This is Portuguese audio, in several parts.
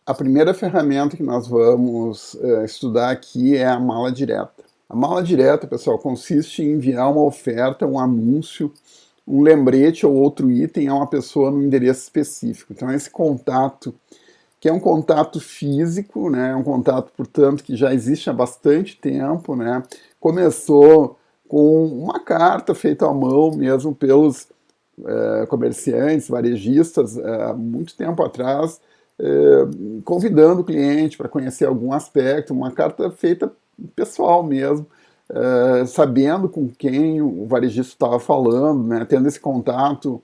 A primeira ferramenta que nós vamos estudar aqui é a mala direta. A mala direta, pessoal, consiste em enviar uma oferta, um anúncio, um lembrete ou outro item a uma pessoa no endereço específico. Então, esse contato, que é um contato físico, né, um contato, portanto, que já existe há bastante tempo, né, começou com uma carta feita à mão mesmo pelos comerciantes, varejistas, muito tempo atrás, convidando o cliente para conhecer algum aspecto, uma carta feita pessoal mesmo, sabendo com quem o varejista estava falando, né, tendo esse contato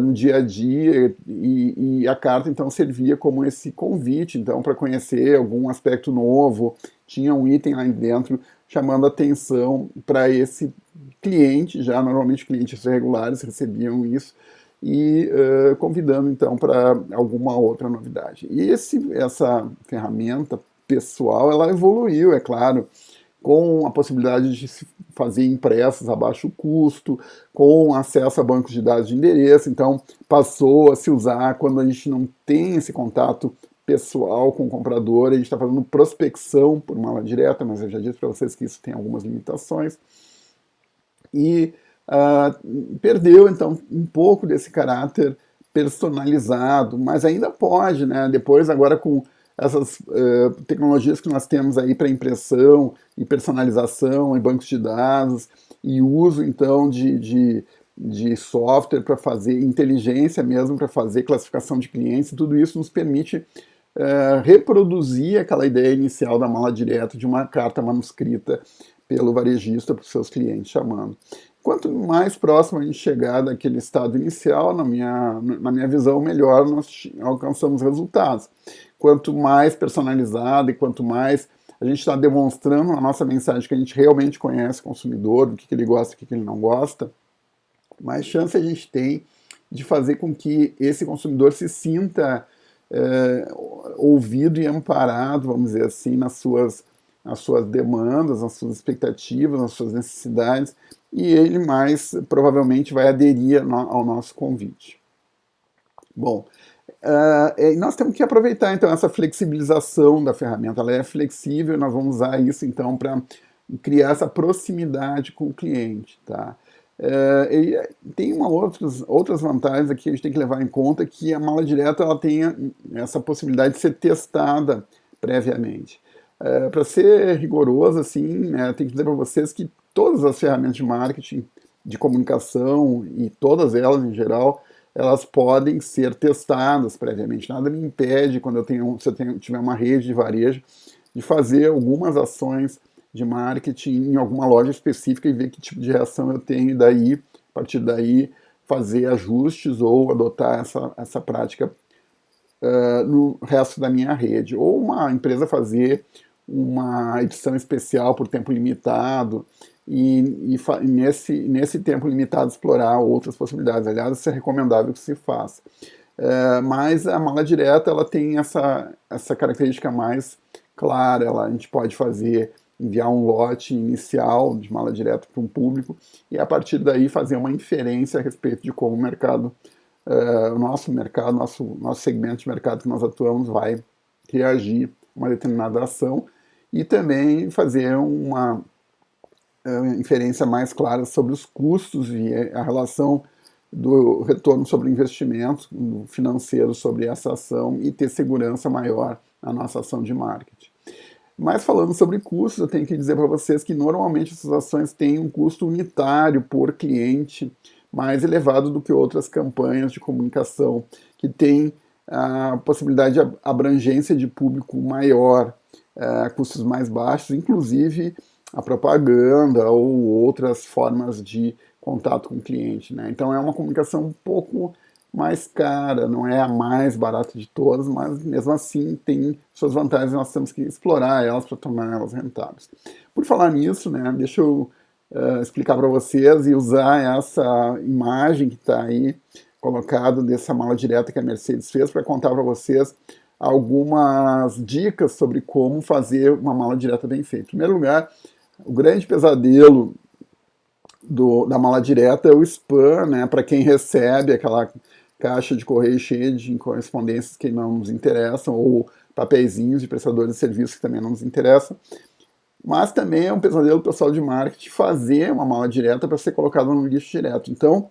no dia a dia, e a carta então servia como esse convite então para conhecer algum aspecto novo, tinha um item lá dentro chamando atenção para esse cliente, já normalmente clientes regulares recebiam isso, e convidando então para alguma outra novidade. E essa ferramenta pessoal, ela evoluiu, é claro, com a possibilidade de se fazer impressos a baixo custo, com acesso a bancos de dados de endereço, então passou a se usar quando a gente não tem esse contato pessoal com o comprador, a gente está fazendo prospecção por mala direta, mas eu já disse para vocês que isso tem algumas limitações, e perdeu então um pouco desse caráter personalizado, mas ainda pode, né? Depois agora com essas tecnologias que nós temos aí para impressão e personalização em bancos de dados e uso então de software para fazer inteligência mesmo, para fazer classificação de clientes, tudo isso nos permite reproduzir aquela ideia inicial da mala direta de uma carta manuscrita pelo varejista para os seus clientes chamando. Quanto mais próximo a gente chegar daquele estado inicial, na minha visão, melhor nós alcançamos resultados. Quanto mais personalizado e quanto mais a gente está demonstrando na nossa mensagem que a gente realmente conhece o consumidor, do que ele gosta e o que ele não gosta, mais chance a gente tem de fazer com que esse consumidor se sinta ouvido e amparado, vamos dizer assim, nas suas demandas, nas suas expectativas, nas suas necessidades, e ele mais provavelmente vai aderir ao nosso convite. Bom, nós temos que aproveitar então essa flexibilização da ferramenta, ela é flexível, nós vamos usar isso então para criar essa proximidade com o cliente, tá? E tem outras vantagens aqui que a gente tem que levar em conta, que a mala direta ela tem essa possibilidade de ser testada previamente. Para ser rigoroso, assim, né, tem que dizer para vocês que todas as ferramentas de marketing, de comunicação, e todas elas em geral, elas podem ser testadas previamente. Nada me impede, quando se eu tiver uma rede de varejo, de fazer algumas ações de marketing em alguma loja específica e ver que tipo de reação eu tenho, e daí, a partir daí, fazer ajustes ou adotar essa prática no resto da minha rede. Ou uma empresa fazer uma edição especial por tempo limitado e nesse tempo limitado explorar outras possibilidades. Aliás, isso é recomendável que se faça. Mas a mala direta ela tem essa característica mais clara. A gente pode enviar um lote inicial de mala direta para um público e a partir daí fazer uma inferência a respeito de como o mercado, o nosso mercado, nosso segmento de mercado que nós atuamos vai reagir a uma determinada ação e também fazer uma inferência mais clara sobre os custos e a relação do retorno sobre o investimento financeiro sobre essa ação e ter segurança maior na nossa ação de marketing. Mas falando sobre custos, eu tenho que dizer para vocês que normalmente essas ações têm um custo unitário por cliente mais elevado do que outras campanhas de comunicação, que têm a possibilidade de abrangência de público maior, custos mais baixos, inclusive a propaganda ou outras formas de contato com o cliente, né? Então é uma comunicação um pouco mais cara, não é a mais barata de todas, mas mesmo assim tem suas vantagens e nós temos que explorar elas para tornar elas rentáveis. Por falar nisso, né, deixa eu explicar para vocês e usar essa imagem que está aí colocado dessa mala direta que a Mercedes fez para contar para vocês algumas dicas sobre como fazer uma mala direta bem feita. Em primeiro lugar, o grande pesadelo da mala direta é o spam, né? Para quem recebe aquela caixa de correio cheia de correspondências que não nos interessam, ou papeizinhos de prestadores de serviços que também não nos interessam. Mas também é um pesadelo pessoal de marketing fazer uma mala direta para ser colocada no lixo direto. Então,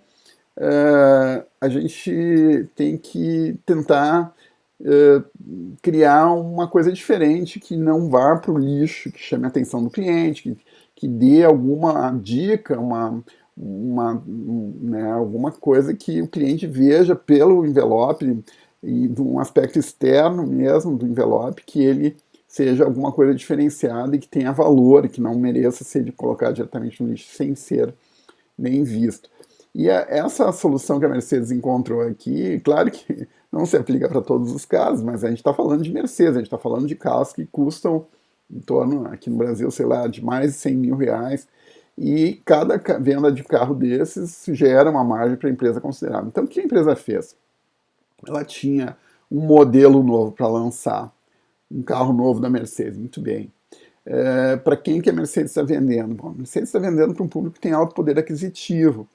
a gente tem que tentar criar uma coisa diferente que não vá para o lixo, que chame a atenção do cliente, que dê alguma dica, né, alguma coisa que o cliente veja pelo envelope e de um aspecto externo mesmo do envelope, que ele seja alguma coisa diferenciada e que tenha valor e que não mereça ser colocado diretamente no lixo sem ser nem visto. E essa solução que a Mercedes encontrou aqui, claro que não se aplica para todos os casos, mas a gente está falando de Mercedes, a gente está falando de carros que custam em torno, aqui no Brasil, sei lá, de mais de 100 mil reais, e cada venda de carro desses gera uma margem para a empresa considerável. Então, o que a empresa fez? Ela tinha um modelo novo para lançar, um carro novo da Mercedes, muito bem. Para quem que a Mercedes está vendendo? Bom, a Mercedes está vendendo para um público que tem alto poder aquisitivo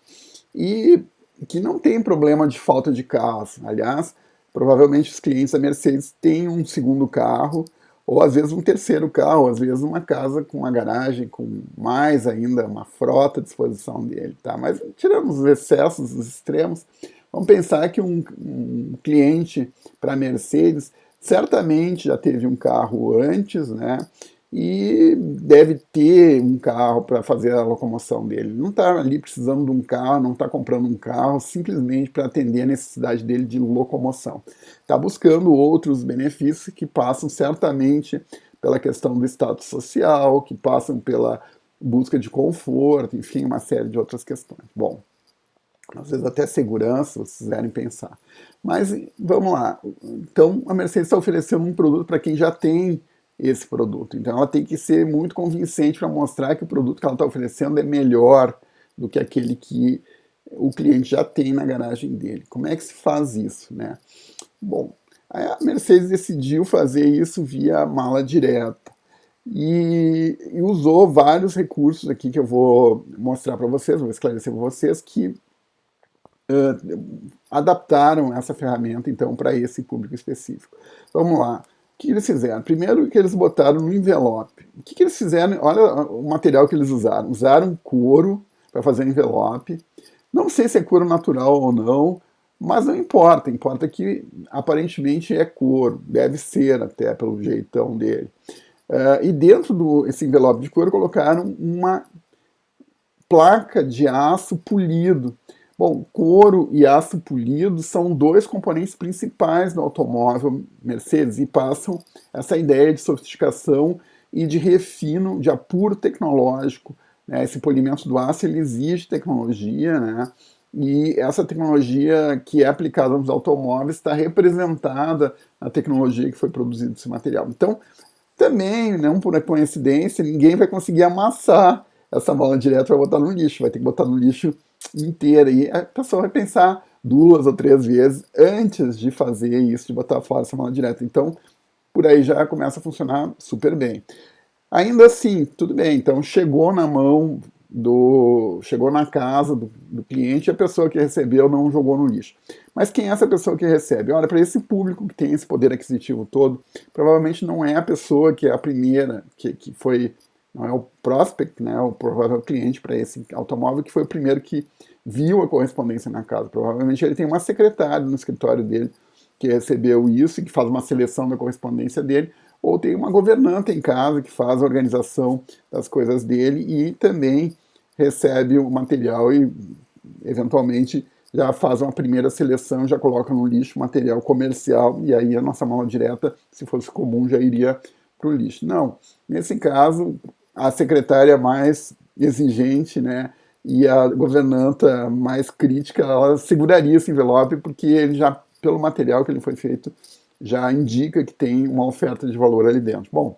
e que não tem problema de falta de carros. Aliás, provavelmente os clientes da Mercedes têm um segundo carro, ou às vezes um terceiro carro, às vezes uma casa com uma garagem, com mais ainda uma frota à disposição dele. Tá? Mas tirando os excessos, os extremos, vamos pensar que um cliente para a Mercedes certamente já teve um carro antes, né? E deve ter um carro para fazer a locomoção dele. Não está ali precisando de um carro, não está comprando um carro simplesmente para atender a necessidade dele de locomoção. Está buscando outros benefícios que passam certamente pela questão do status social, que passam pela busca de conforto, enfim, uma série de outras questões. Bom, às vezes até segurança, se quiserem pensar. Mas vamos lá. Então, a Mercedes está oferecendo um produto para quem já tem esse produto. Então, ela tem que ser muito convincente para mostrar que o produto que ela está oferecendo é melhor do que aquele que o cliente já tem na garagem dele. Como é que se faz isso, né? Bom, a Mercedes decidiu fazer isso via mala direta. E usou vários recursos aqui que eu vou mostrar para vocês, vou esclarecer para vocês, que adaptaram essa ferramenta, então, para esse público específico. Vamos lá. O que eles fizeram? Primeiro que eles botaram no envelope. O que eles fizeram? Olha o material que eles usaram. Usaram couro para fazer o envelope. Não sei se é couro natural ou não, mas não importa. Importa que aparentemente é couro. Deve ser até pelo jeitão dele. E dentro desse envelope de couro colocaram uma placa de aço polido. Bom, couro e aço polido são dois componentes principais do automóvel Mercedes e passam essa ideia de sofisticação e de refino, de apuro tecnológico. Né? Esse polimento do aço ele exige tecnologia, né? E essa tecnologia que é aplicada nos automóveis está representada na tecnologia que foi produzida desse material. Então, também, não por coincidência, ninguém vai conseguir amassar essa mala direto para botar no lixo, vai ter que botar no lixo inteira. E a pessoa vai pensar 2 ou 3 vezes antes de fazer isso, de botar fora essa mala direta. Então, por aí já começa a funcionar super bem. Ainda assim, tudo bem, então chegou na mão chegou na casa do cliente e a pessoa que recebeu não jogou no lixo. Mas quem é essa pessoa que recebe? Olha, para esse público que tem esse poder aquisitivo todo, provavelmente não é a pessoa que é a primeira, que foi, não é o prospect, né, o provável cliente para esse automóvel, que foi o primeiro que viu a correspondência na casa. Provavelmente ele tem uma secretária no escritório dele que recebeu isso e que faz uma seleção da correspondência dele, ou tem uma governanta em casa que faz a organização das coisas dele e também recebe o material e, eventualmente, já faz uma primeira seleção, já coloca no lixo material comercial e aí a nossa mala direta, se fosse comum, já iria para o lixo. Não, nesse caso, a secretária mais exigente, né, e a governanta mais crítica, ela seguraria esse envelope porque ele já, pelo material que ele foi feito, já indica que tem uma oferta de valor ali dentro. Bom,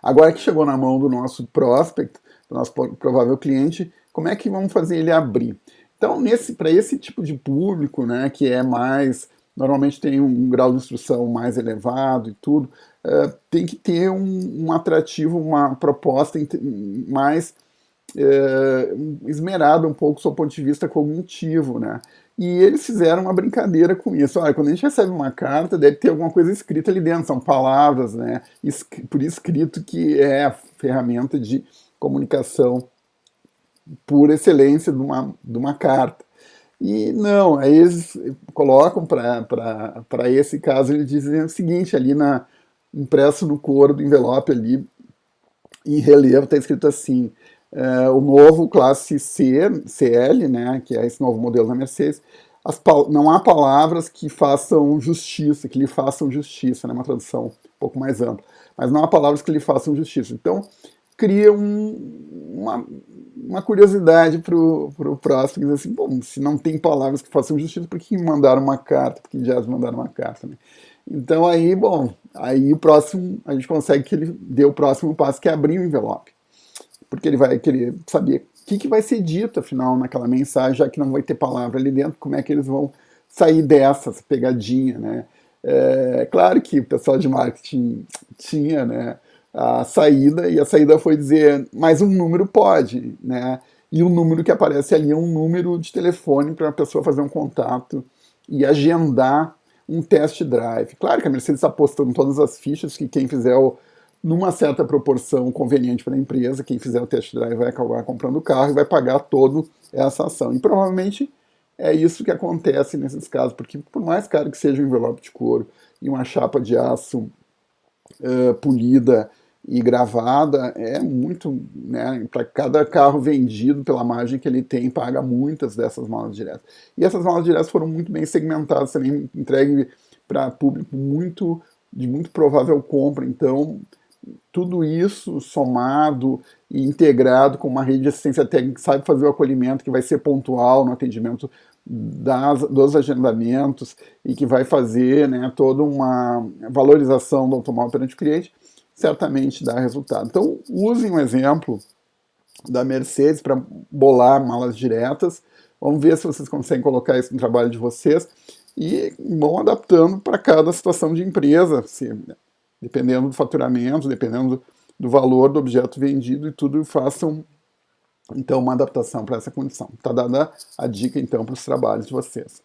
agora que chegou na mão do nosso prospect, do nosso provável cliente, como é que vamos fazer ele abrir? Então, para esse tipo de público, né, que é mais, normalmente tem um grau de instrução mais elevado e tudo, tem que ter um atrativo, uma proposta mais esmerada um pouco do seu ponto de vista cognitivo, né? E eles fizeram uma brincadeira com isso. Olha, quando a gente recebe uma carta, deve ter alguma coisa escrita ali dentro, são palavras, né, por escrito, que é a ferramenta de comunicação por excelência de uma carta. E não, aí eles colocam para esse caso, eles dizem o seguinte, ali impresso no couro do envelope ali, em relevo, está escrito assim, o novo classe CL, né, que é esse novo modelo da Mercedes, não há palavras que façam justiça, que lhe façam justiça, né, uma tradução um pouco mais ampla, mas não há palavras que lhe façam justiça. Então, cria uma curiosidade para o próximo, dizer assim, bom, se não tem palavras que façam justiça, por que mandaram uma carta? Por que já mandaram uma carta, né? Então aí, bom, aí o próximo, a gente consegue que ele dê o próximo passo, que é abrir o envelope. Porque ele vai querer saber o que vai ser dito, afinal, naquela mensagem, já que não vai ter palavra ali dentro, como é que eles vão sair dessa pegadinha, né? É claro que o pessoal de marketing tinha, né, a saída, e a saída foi dizer, mas um número pode, né? E o número que aparece ali é um número de telefone para a pessoa fazer um contato e agendar um test drive. Claro que a Mercedes está apostando todas as fichas que quem fizer numa certa proporção conveniente para a empresa, quem fizer o test drive vai acabar comprando o carro e vai pagar toda essa ação. E provavelmente é isso que acontece nesses casos, porque por mais caro que seja um envelope de couro e uma chapa de aço polida e gravada, é muito, né, para cada carro vendido pela margem que ele tem, paga muitas dessas malas diretas. E essas malas diretas foram muito bem segmentadas também, entregue para público de muito provável compra. Então, tudo isso somado e integrado com uma rede de assistência técnica que sabe fazer o acolhimento, que vai ser pontual no atendimento dos agendamentos e que vai fazer, né, toda uma valorização do automóvel perante o cliente, certamente dá resultado. Então, usem um exemplo da Mercedes para bolar malas diretas. Vamos ver se vocês conseguem colocar isso no trabalho de vocês e vão adaptando para cada situação de empresa, dependendo do faturamento, dependendo do valor do objeto vendido e tudo, façam então uma adaptação para essa condição. Está dada a dica então para os trabalhos de vocês.